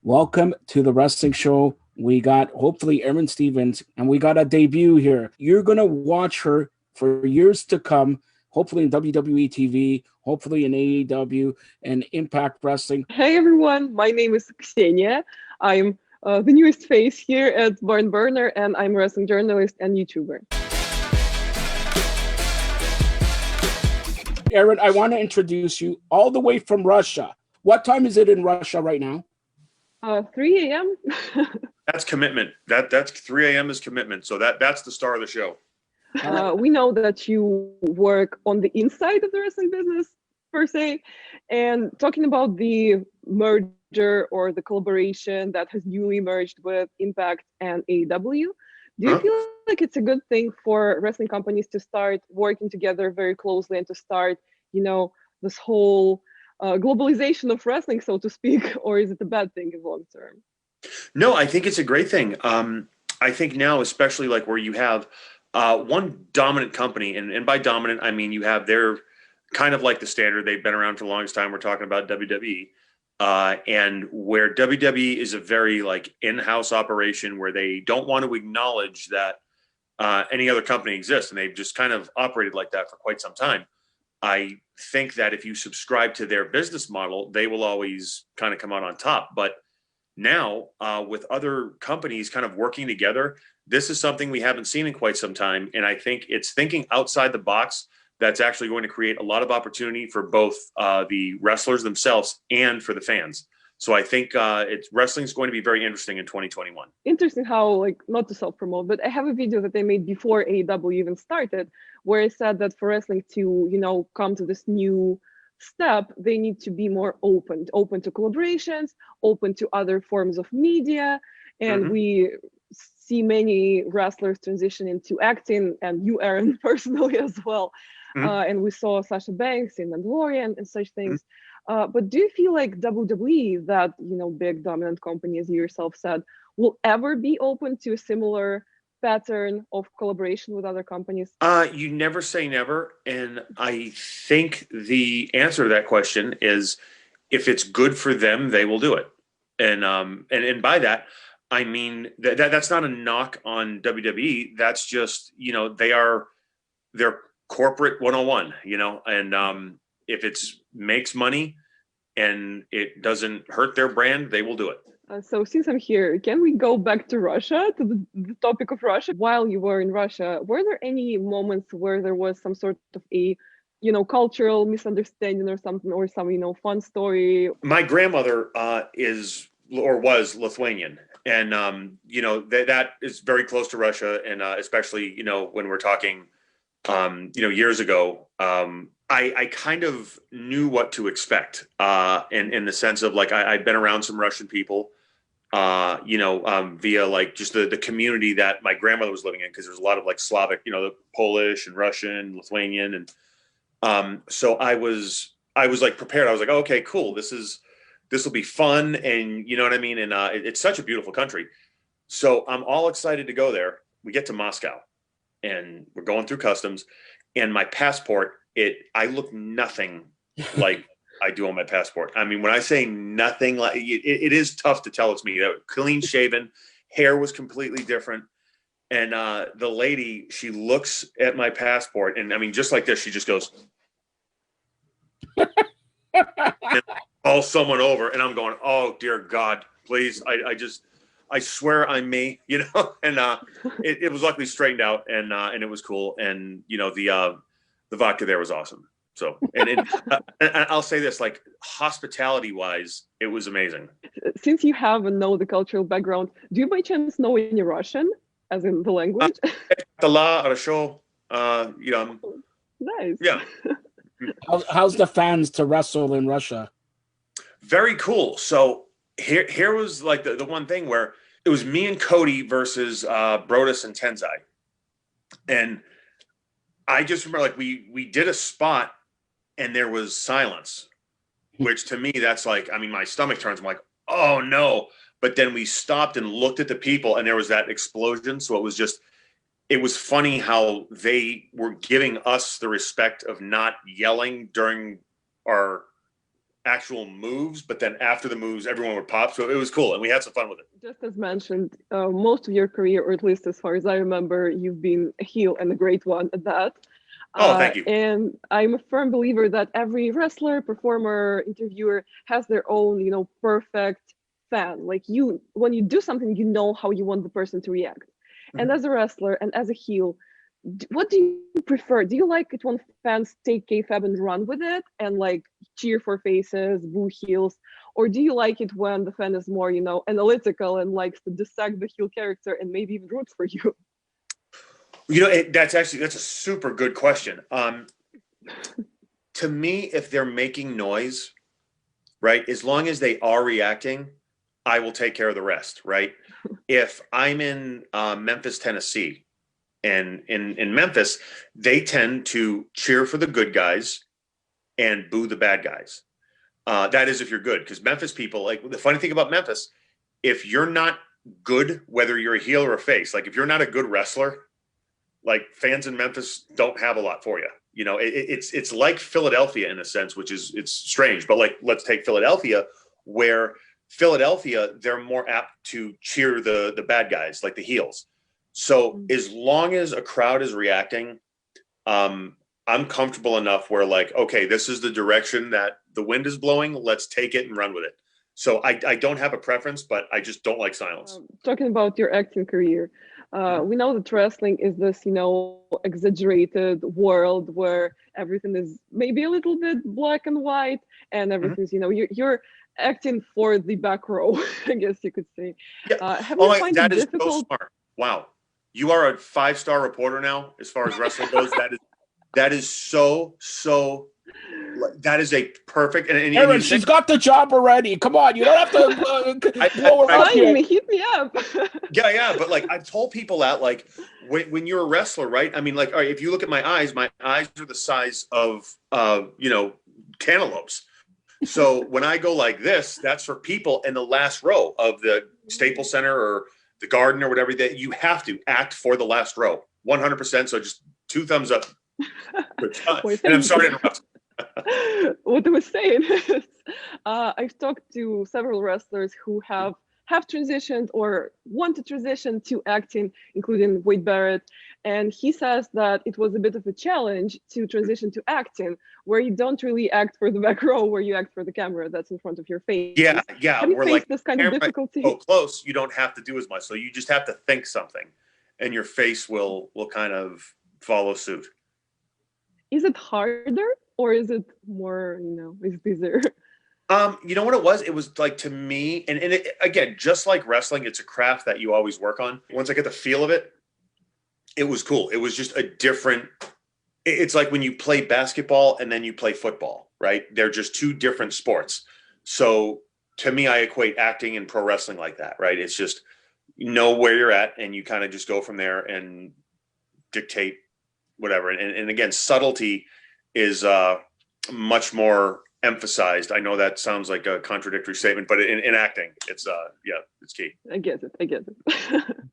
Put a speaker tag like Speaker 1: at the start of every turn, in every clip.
Speaker 1: Welcome to the wrestling show. We got hopefully Aron Stevens, and we got a debut here. You're going to watch her for years to come, hopefully in WWE TV, hopefully in AEW and Impact Wrestling.
Speaker 2: Hey everyone, my name is Ksenia. I'm the newest face here at BarnBurner, and I'm a wrestling journalist and YouTuber.
Speaker 1: Aron, I want to introduce you all the way from Russia. What time is it in Russia right now?
Speaker 2: 3 a.m.
Speaker 3: That's commitment. That's 3 a.m. is commitment. So that's the star of the show.
Speaker 2: We know that you work on the inside of the wrestling business, per se, and talking about the merger or the collaboration that has newly merged with Impact and AEW, do you feel like it's a good thing for wrestling companies to start working together very closely and to start, this whole globalization of wrestling, so to speak, or is it a bad thing in the long term?
Speaker 3: No, I think it's a great thing. I think now, especially like where you have one dominant company, and by dominant, I mean you have their kind of like the standard. They've been around for the longest time. We're talking about WWE. And where WWE is a very like in-house operation where they don't want to acknowledge that any other company exists. And they've just kind of operated like that for quite some time. I think that if you subscribe to their business model, they will always kind of come out on top. But now with other companies kind of working together, this is something we haven't seen in quite some time. And I think it's thinking outside the box that's actually going to create a lot of opportunity for both the wrestlers themselves and for the fans. So I think wrestling is going to be very interesting in 2021.
Speaker 2: Interesting how, like, not to self-promote, but I have a video that I made before AEW even started, where I said that for wrestling to, come to this new step, they need to be more open to collaborations, open to other forms of media. And we see many wrestlers transition into acting, and you, Aron, personally as well. And we saw Sasha Banks in Mandalorian and such things. But do you feel like WWE, that big dominant company, as you yourself said, will ever be open to a similar pattern of collaboration with other companies?
Speaker 3: You never say never, and I think the answer to that question is if it's good for them, they will do it. And by that, I mean that's not a knock on WWE. That's just they're corporate 101, and if it makes money and it doesn't hurt their brand, they will do it.
Speaker 2: So since I'm here, can we go back to Russia, to the topic of Russia? While you were in Russia, were there any moments where there was some sort of a, cultural misunderstanding or something, or some, fun story?
Speaker 3: My grandmother was Lithuanian, and that is very close to Russia, and especially when we're talking years ago, I kind of knew what to expect in the sense of like I'd been around some Russian people, via like just the community that my grandmother was living in, because there's a lot of like Slavic, the Polish and Russian, Lithuanian, and so I was like prepared. I was like, oh, okay, cool. This will be fun, and you know what I mean. And it's such a beautiful country, so I'm all excited to go there. We get to Moscow, and we're going through customs, and my passport, I look nothing like I do on my passport. I mean, when I say nothing, like it is tough to tell it's me. Clean shaven, hair was completely different. And the lady, she looks at my passport, and I mean, just like this, she just goes, and calls someone over, and I'm going, oh dear God, please. I swear I'm me, and it was luckily straightened out, and it was cool. And, the vodka there was awesome. So, and I'll say this, like hospitality wise, it was amazing.
Speaker 2: Since you know the cultural background, do you by chance know any Russian, as in the language? Nice.
Speaker 3: Yeah.
Speaker 1: How's the fans to wrestle in Russia?
Speaker 3: Very cool. So here was like the one thing where it was me and Cody versus Brodus and Tenzai. And I just remember like we did a spot and there was silence, which to me, that's like, I mean, my stomach turns. I'm like, oh no. But then we stopped and looked at the people and there was that explosion. So it was funny how they were giving us the respect of not yelling during our actual moves, but then after the moves, everyone would pop. So it was cool, and we had some fun with it.
Speaker 2: Just as mentioned, most of your career, or at least as far as I remember, you've been a heel and a great one at that.
Speaker 3: Oh, thank you.
Speaker 2: And I'm a firm believer that every wrestler, performer, interviewer has their own, you know, perfect fan. Like you, when you do something, you know how you want the person to react. And as a wrestler and as a heel, what do you prefer? Do you like it when fans take kayfabe and run with it and like cheer for faces, boo heels? Or do you like it when the fan is more, you know, analytical and likes to dissect the heel character and maybe even roots for you?
Speaker 3: You know, that's a super good question. To me, if they're making noise, right, as long as they are reacting, I will take care of the rest, right? If I'm in Memphis, Tennessee, and in Memphis, they tend to cheer for the good guys and boo the bad guys. That is if you're good, because Memphis people, like, the funny thing about Memphis, if you're not good, whether you're a heel or a face, like if you're not a good wrestler, like fans in Memphis don't have a lot for you. You know, it's like Philadelphia in a sense, which is, it's strange, but like, let's take Philadelphia, where Philadelphia, they're more apt to cheer the bad guys, like the heels. So as long as a crowd is reacting, I'm comfortable enough where like, okay, this is the direction that the wind is blowing. Let's take it and run with it. So I don't have a preference, but I just don't like silence.
Speaker 2: Talking about your acting career, we know that wrestling is this, you know, exaggerated world where everything is maybe a little bit black and white and everything's, you know, you're acting for the back row, I guess you could say.
Speaker 3: Yeah.
Speaker 2: Have you find
Speaker 3: that
Speaker 2: it
Speaker 3: is
Speaker 2: difficult?
Speaker 3: so smart. Wow. You are a 5-star reporter now, as far as wrestling goes. That is so, that is a perfect. And
Speaker 1: Aron, she's got the job already. Come on, you don't have to blow her up here.
Speaker 2: Hit me up.
Speaker 3: Yeah. But like, I've told people that, like, when you're a wrestler, right? I mean, like, all right, if you look at my eyes are the size of, you know, cantaloupes. So when I go like this, that's for people in the last row of the Staples Center or the Garden or whatever, that you have to act for the last row 100%. So just 2 thumbs up. And I'm sorry to interrupt.
Speaker 2: What I was saying is, I've talked to several wrestlers who have transitioned or want to transition to acting, including Wade Barrett. And he says that it was a bit of a challenge to transition to acting, where you don't really act for the back row, where you act for the camera that's in front of your face.
Speaker 3: Yeah.
Speaker 2: Have you faced this kind of difficulty?
Speaker 3: So close, you don't have to do as much. So you just have to think something, and your face will kind of follow suit.
Speaker 2: Is it harder, or is it more, you know, is it easier?
Speaker 3: You know what it was? It was like, to me, and it, again, just like wrestling, it's a craft that you always work on. Once I get the feel of it, it was cool. It was just a different, it's like when you play basketball and then you play football, right? They're just 2 different sports. So to me, I equate acting and pro wrestling like that, right? It's just, you know where you're at and you kind of just go from there and dictate whatever. And again, subtlety is much more emphasized. I know that sounds like a contradictory statement, but in acting, it's it's key.
Speaker 2: I get it.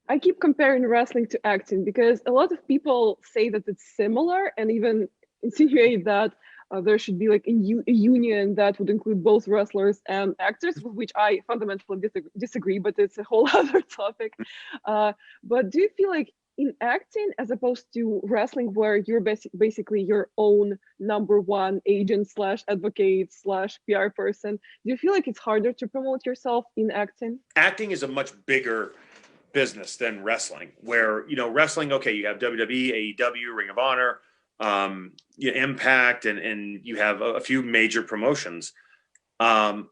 Speaker 2: I keep comparing wrestling to acting because a lot of people say that it's similar and even insinuate that there should be like a union that would include both wrestlers and actors, with which I fundamentally disagree, but it's a whole other topic. But do you feel like in acting, as opposed to wrestling, where you're basically your own #1 agent / advocate / PR person, do you feel like it's harder to promote yourself in acting?
Speaker 3: Acting is a much bigger business than wrestling, where, you know, wrestling, okay, you have WWE, AEW, Ring of Honor, Impact, and you have a few major promotions. No,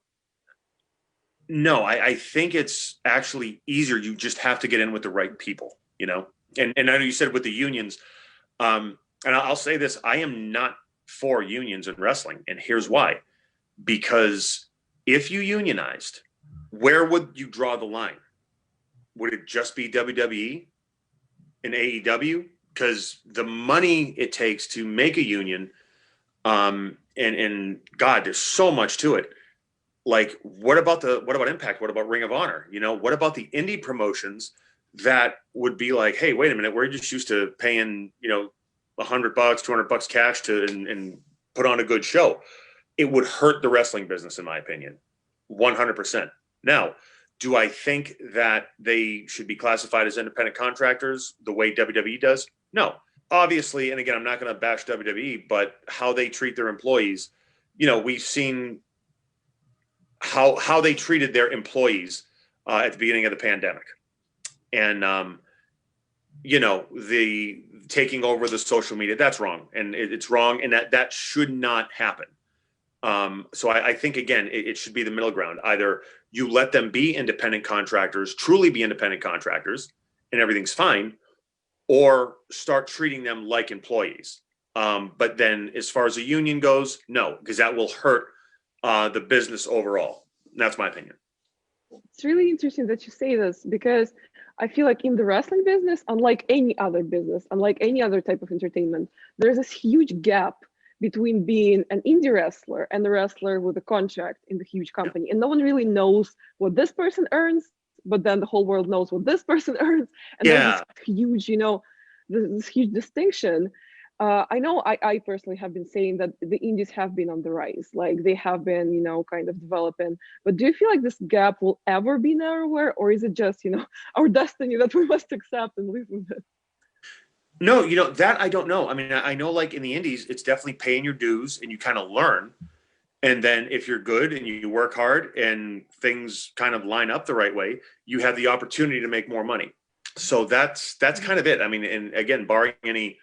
Speaker 3: I think it's actually easier. You just have to get in with the right people, you know? And I know you said with the unions, and I'll say this, I am not for unions in wrestling. And here's why. Because if you unionized, where would you draw the line? Would it just be WWE and AEW? Because the money it takes to make a union, and God, there's so much to it. Like, what about Impact? What about Ring of Honor? You know, what about the indie promotions that would be like, hey, wait a minute, we're just used to paying, you know, $100, $200 cash to and put on a good show. it would hurt the wrestling business, in my opinion, 100%. Now, do I think that they should be classified as independent contractors the way WWE does? No. Obviously, and again, I'm not going to bash WWE, but how they treat their employees, you know, we've seen how they treated their employees at the beginning of the pandemic. And, you know, the taking over the social media, that's wrong. And it's wrong. And that should not happen. So I think, again, it should be the middle ground. Either you let them be independent contractors, truly be independent contractors, and everything's fine, or start treating them like employees. But then as far as the union goes, no, because that will hurt the business overall. That's my opinion.
Speaker 2: It's really interesting that you say this, because I feel like in the wrestling business, unlike any other business, unlike any other type of entertainment, there's this huge gap between being an indie wrestler and a wrestler with a contract in the huge company. And no one really knows what this person earns, but then the whole world knows what this person earns. And there's this huge, you know, this huge distinction. I know I personally have been saying that the indies have been on the rise, like they have been, you know, kind of developing. But do you feel like this gap will ever be narrower, or is it just, you know, our destiny that we must accept and live with it?
Speaker 3: No, you know, that I don't know. I mean, I know like in the indies, it's definitely paying your dues and you kind of learn. And then if you're good and you work hard and things kind of line up the right way, you have the opportunity to make more money. So that's kind of it. I mean, and again, barring any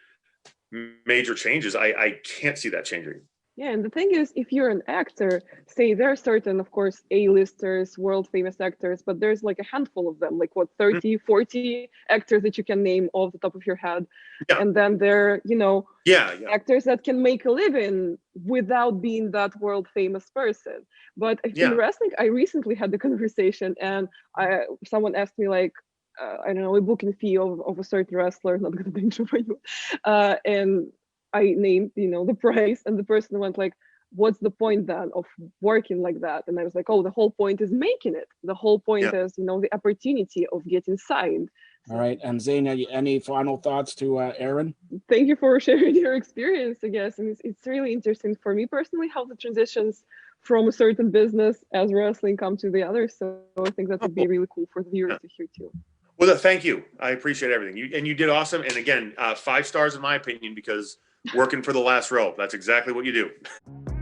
Speaker 3: major changes, I can't see that changing.
Speaker 2: Yeah, and the thing is, if you're an actor, say there are certain, of course, A-listers, world famous actors, but there's like a handful of them, like what, 30, 40 actors that you can name off the top of your head. Yeah. And then there, you know, actors that can make a living without being that world famous person. But in wrestling, I recently had the conversation, and someone asked me like, I don't know, a booking fee of a certain wrestler, not gonna mention for you, and I named, you know, the price, and the person went like, what's the point then of working like that? And I was like, oh, the whole point is making it. The whole point is, you know, the opportunity of getting signed.
Speaker 1: All right. And Zane, any final thoughts to Aron?
Speaker 2: Thank you for sharing your experience, I guess. And it's really interesting for me personally how the transitions from a certain business as wrestling come to the other. So I think that would be really cool for the viewers to hear too.
Speaker 3: Well, thank you. I appreciate everything. You did awesome. And again, 5 stars in my opinion, because working for the last row. That's exactly what you do.